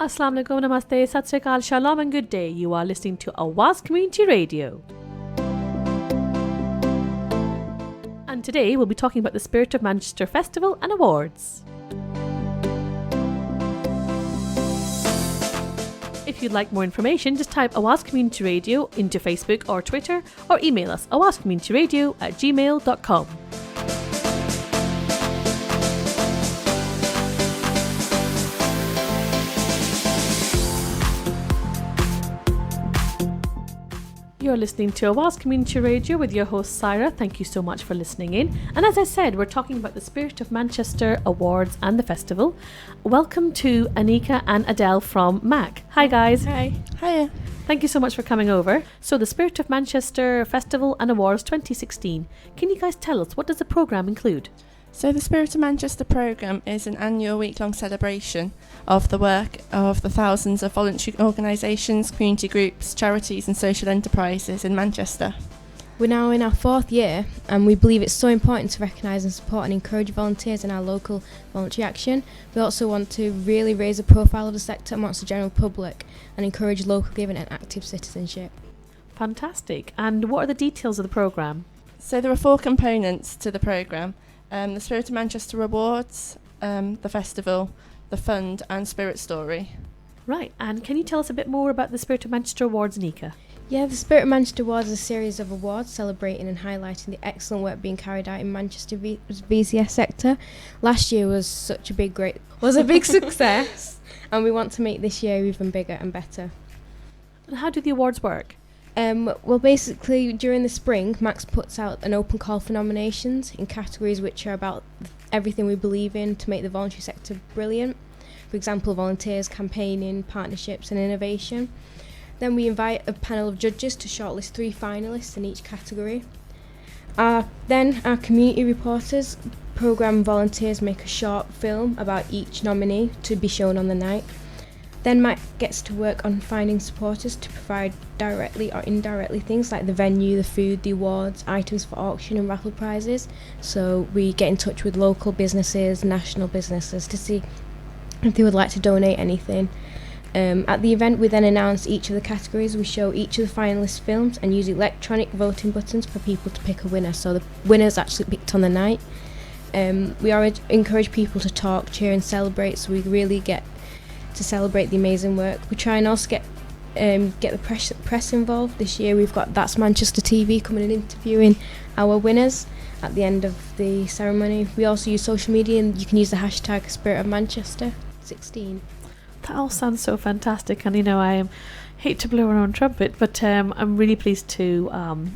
Assalamu alaikum, namaste, sat sri akal, shalom and good day. You are listening to Awaz Community Radio. And today we'll be talking about the Spirit of Manchester Festival and Awards. If you'd like more information, just type Awaz Community Radio into Facebook or Twitter, or email us awazcommunityradio@gmail.com. You're listening to Awaz Community Radio with your host Syra. Thank you so much for listening in. And as I said, we're talking about the Spirit of Manchester Awards and the festival. Welcome to Aneeqa and Adele from Macc. Hi guys. Hi. Hiya. Thank you so much for coming over. So the Spirit of Manchester Festival and Awards 2016. Can you guys tell us, what does the programme include? So the Spirit of Manchester programme is an annual week-long celebration of the work of the thousands of voluntary organisations, community groups, charities and social enterprises in Manchester. We're now in our 4th year and we believe it's so important to recognise and support and encourage volunteers in our local voluntary action. We also want to really raise the profile of the sector amongst the general public and encourage local giving and active citizenship. Fantastic. And what are the details of the programme? So there are 4 components to the programme. The Spirit of Manchester Awards, the festival, the fund and Spirit Story. Right, and can you tell us a bit more about the Spirit of Manchester Awards, Aneeqa? Yeah, the Spirit of Manchester Awards is a series of awards celebrating and highlighting the excellent work being carried out in Manchester VCS sector. Last year was a big success, and we want to make this year even bigger and better. And how do the awards work? Well, basically, during the spring, Macc puts out an open call for nominations in categories which are about everything we believe in to make the voluntary sector brilliant. For example, volunteers, campaigning, partnerships and innovation. Then we invite a panel of judges to shortlist 3 finalists in each category. Then our community reporters, programme volunteers make a short film about each nominee to be shown on the night. Then Macc gets to work on finding supporters to provide directly or indirectly things like the venue, the food, the awards, items for auction and raffle prizes. So we get in touch with local businesses, national businesses to see if they would like to donate anything. At the event we then announce each of the categories, we show each of the finalist films and use electronic voting buttons for people to pick a winner. So the winner's actually picked on the night. We encourage people to talk, cheer and celebrate, so we really get to celebrate the amazing work. We try and also get the press involved. This year we've got That's Manchester TV coming and interviewing our winners at the end of the ceremony. We also use social media and you can use the hashtag Spirit of Manchester 16. That all sounds so fantastic, and I hate to blow our own trumpet, but I'm really pleased to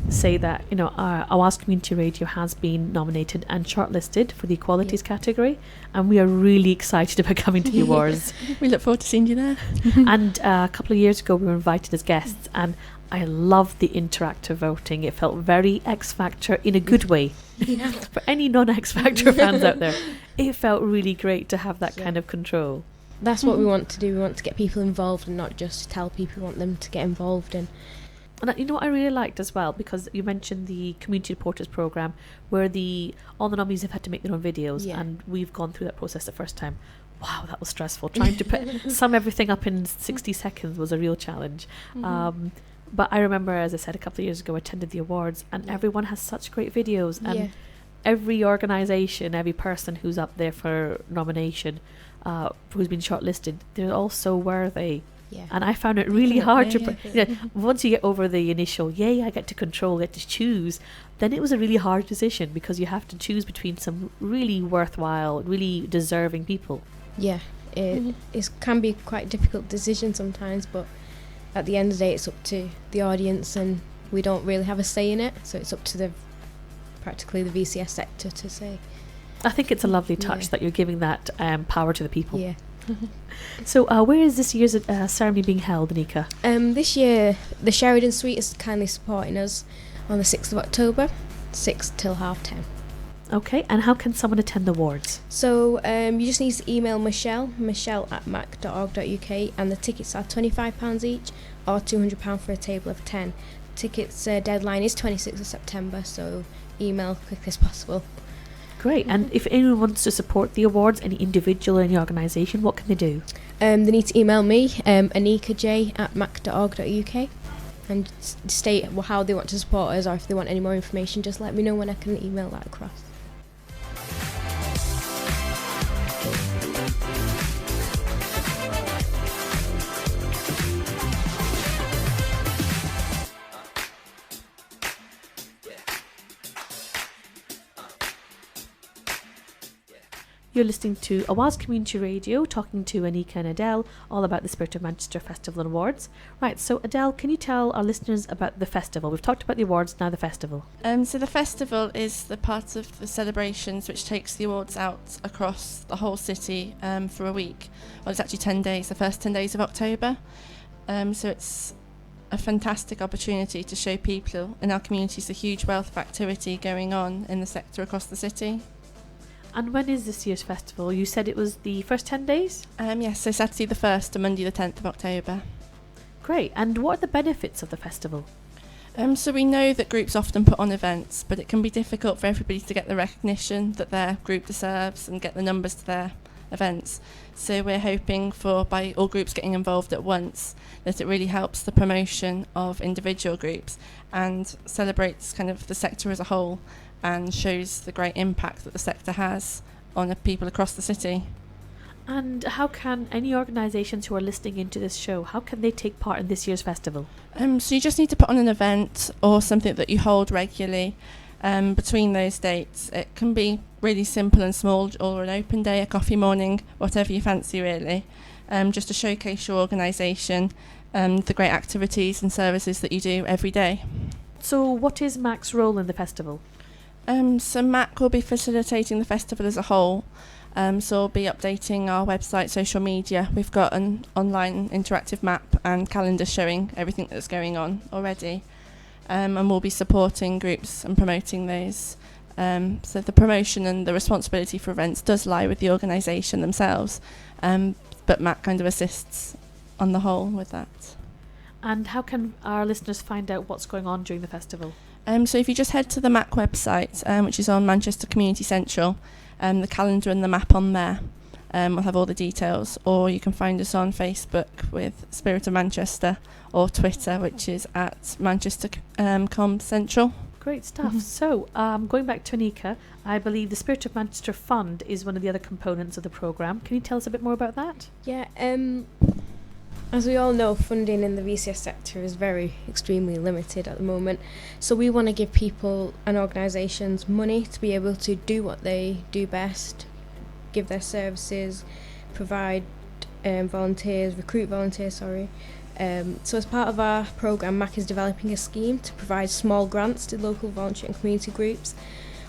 say that our Awaz Community Radio has been nominated and shortlisted for the Equalities category, and we are really excited about coming to the awards. We look forward to seeing you there. And a couple of years ago we were invited as guests, and I loved the interactive voting. It felt very X Factor in a good way. Yeah. For any non-X Factor fans out there, it felt really great to have that kind of control. That's what we want to do. We want to get people involved and not just tell people we want them to get involved in. And what I really liked as well, because you mentioned the Community Reporters programme, where all the nominees have had to make their own videos, and we've gone through that process the first time. Wow, that was stressful. Trying to sum everything up in 60 seconds was a real challenge. But I remember, as I said, a couple of years ago, I attended the awards, and everyone has such great videos, and every organisation, every person who's up there for nomination, who's been shortlisted, they're all so worthy. And I found it really hard to once you get over the initial I get to control, get to choose, then it was a really hard decision, because you have to choose between some really worthwhile, really deserving people. It can be quite a difficult decision sometimes, but at the end of the day it's up to the audience and we don't really have a say in it, so it's up to practically the VCS sector to say. I think it's a lovely touch that you're giving that power to the people. Yeah. So where is this year's ceremony being held, Aneeqa? This year the Sheridan Suite is kindly supporting us on the 6th of October, 6 till 10:30. Okay, and how can someone attend the awards? So you just need to email michelle@mac.org.uk, and the tickets are £25 each or £200 for a table of 10. Tickets deadline is 26th of September, so email quick as possible. Great. And if anyone wants to support the awards, any individual or any organisation, what can they do? They need to email me, aneeqaj@macc.org.uk, and state how they want to support us, or if they want any more information, just let me know when I can email that across. You're listening to Awaz Community Radio, talking to Aneeqa and Adele, all about the Spirit of Manchester Festival and Awards. Right, so Adele, can you tell our listeners about the festival? We've talked about the awards, now the festival. So the festival is the part of the celebrations which takes the awards out across the whole city for a week. Well, it's actually 10 days, the first 10 days of October. So it's a fantastic opportunity to show people in our communities the huge wealth of activity going on in the sector across the city. And when is this year's festival? You said it was the first 10 days? Yes, so Saturday the 1st to Monday the 10th of October. Great. And what are the benefits of the festival? So we know that groups often put on events, but it can be difficult for everybody to get the recognition that their group deserves and get the numbers to their events. So we're hoping by all groups getting involved at once, that it really helps the promotion of individual groups and celebrates kind of the sector as a whole, and shows the great impact that the sector has on the people across the city. And how can any organisations who are listening into this show, how can they take part in this year's festival? So you just need to put on an event or something that you hold regularly between those dates. It can be really simple and small, or an open day, a coffee morning, whatever you fancy really, just to showcase your organisation, the great activities and services that you do every day. So what is Macc's role in the festival? So Macc will be facilitating the festival as a whole, so we'll be updating our website, social media. We've got an online interactive map and calendar showing everything that's going on already, and we'll be supporting groups and promoting those. So the promotion and the responsibility for events does lie with the organisation themselves, but Macc kind of assists on the whole with that. And how can our listeners find out what's going on during the festival? So if you just head to the Macc website, which is on Manchester Community Central, the calendar and the map on there will have all the details, or you can find us on Facebook with Spirit of Manchester, or Twitter, which is at Manchester Com Central. Great stuff. Mm-hmm. So going back to Aneeqa, I believe the Spirit of Manchester Fund is one of the other components of the programme. Can you tell us a bit more about that? Yeah, as we all know, funding in the VCS sector is extremely limited at the moment. So we want to give people and organisations money to be able to do what they do best, give their services, provide recruit volunteers, So as part of our programme, Macc is developing a scheme to provide small grants to local voluntary and community groups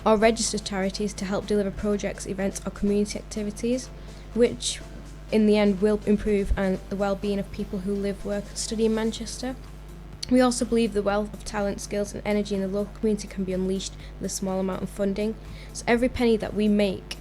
or registered charities to help deliver projects, events or community activities, which in the end will improve the well-being of people who live, work and study in Manchester. We also believe the wealth of talent, skills and energy in the local community can be unleashed with a small amount of funding. So every penny that we make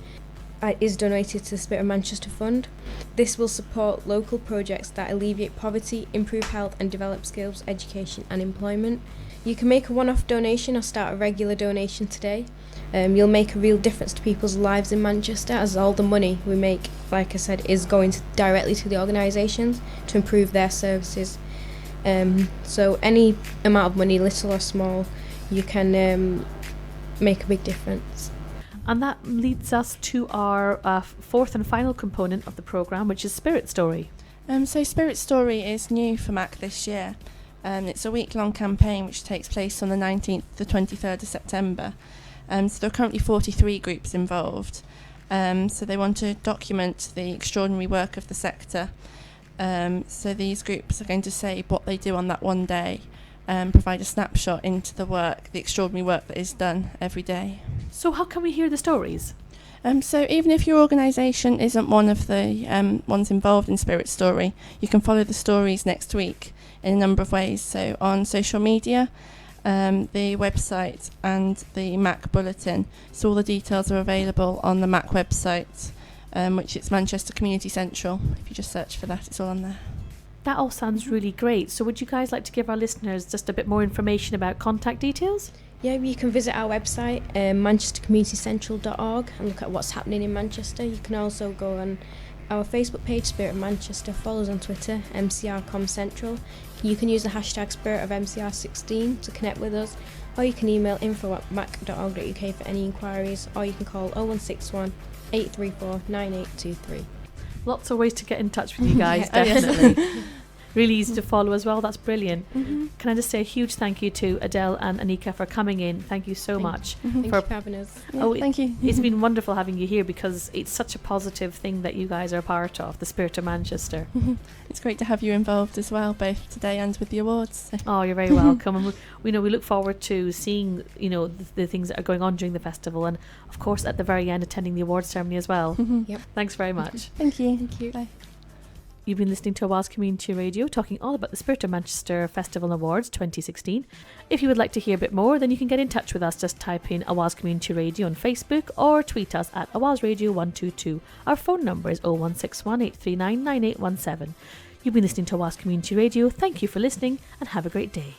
is donated to the Spirit of Manchester Fund. This will support local projects that alleviate poverty, improve health and develop skills, education and employment. You can make a one-off donation or start a regular donation today. You'll make a real difference to people's lives in Manchester, as all the money we make, like I said, is going directly to the organisations to improve their services. So any amount of money, little or small, you can make a big difference. And that leads us to our fourth and final component of the programme, which is Spirit Story. So Spirit Story is new for Macc this year. It's a week-long campaign which takes place on the 19th to the 23rd of September. So there are currently 43 groups involved. So they want to document the extraordinary work of the sector. So these groups are going to say what they do on that one day, provide a snapshot into the extraordinary work that is done every day. So how can we hear the stories? So even if your organisation isn't one of the ones involved in Spirit Story, you can follow the stories next week in a number of ways. So on social media, the website and the Macc bulletin. So all the details are available on the Macc website, which is Manchester Community Central. If you just search for that, it's all on there. That all sounds really great. So would you guys like to give our listeners just a bit more information about contact details? Yeah, you can visit our website, manchestercommunitycentral.org, and look at what's happening in Manchester. You can also go on our Facebook page, Spirit of Manchester. Follow us on Twitter, MCRComCentral. You can use the hashtag Spirit of MCR16 to connect with us, or you can email info@mac.org.uk for any inquiries, or you can call 0161 834 9823. Lots of ways to get in touch with you guys, definitely. Really easy to follow as well. That's brilliant. Can I just say a huge thank you to Adele and Aneeqa for coming in. Thank you so much. Thank you for having us. Thank you. It's been wonderful having you here because it's such a positive thing that you guys are a part of, the Spirit of Manchester. It's great to have you involved as well, both today and with the awards. So. Oh, you're very welcome. And we look forward to seeing, the things that are going on during the festival, and of course at the very end attending the awards ceremony as well. Yep. Thanks very much. Thank you. Thank you. Bye. You've been listening to Awaz Community Radio, talking all about the Spirit of Manchester Festival Awards 2016. If you would like to hear a bit more, then you can get in touch with us. Just type in Awaz Community Radio on Facebook or tweet us at Awaz Radio 122. Our phone number is 0161 839 9817. You've been listening to Awaz Community Radio. Thank you for listening and have a great day.